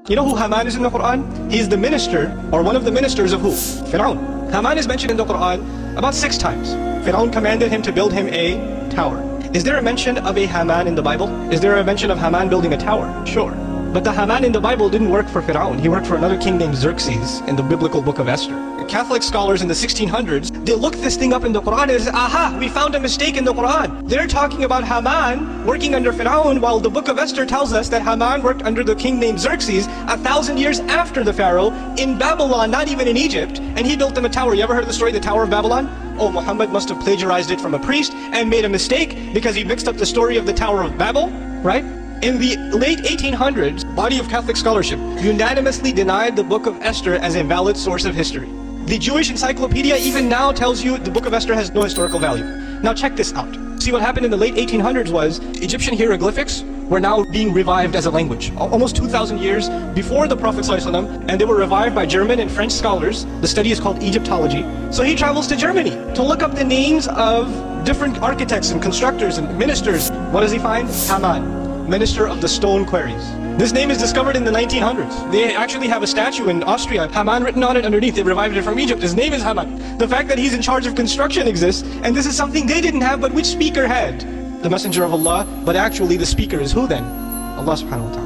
You know who Haman is in the Quran? He's the minister, or one of the ministers of who? Pharaoh. Haman is mentioned in the Quran about 6 times. Pharaoh commanded him to build him a tower. Is there a mention of a Haman in the Bible? Is there a mention of Haman building a tower? Sure. But the Haman in the Bible didn't work for Pharaoh. He worked for another king named Xerxes in the biblical book of Esther. Catholic scholars in the 1600s, they looked this thing up in the Quran and said, aha, we found a mistake in the Quran. They're talking about Haman working under Pharaoh, while the book of Esther tells us that Haman worked under the king named Xerxes 1,000 years after the Pharaoh in Babylon, not even in Egypt, and he built them a tower. You ever heard of the story of the Tower of Babylon? Oh, Muhammad must have plagiarized it from a priest and made a mistake because he mixed up the story of the Tower of Babel, right? In the late 1800s, body of Catholic scholarship unanimously denied the book of Esther as a valid source of history. The Jewish encyclopedia even now tells you the book of Esther has no historical value. Now check this out. See, what happened in the late 1800s was Egyptian hieroglyphics were now being revived as a language. Almost 2,000 years before the Prophet ﷺ, and they were revived by German and French scholars. The study is called Egyptology. So he travels to Germany to look up the names of different architects and constructors and ministers. What does he find? Haman, minister of the stone quarries. This name is discovered in the 1900s. They actually have a statue in Austria, Haman written on it underneath. They revived it from Egypt. His name is Haman. The fact that he's in charge of construction exists, and this is something they didn't have, but which speaker had? The messenger of Allah, but actually the speaker is who then? Allah subhanahu wa ta'ala.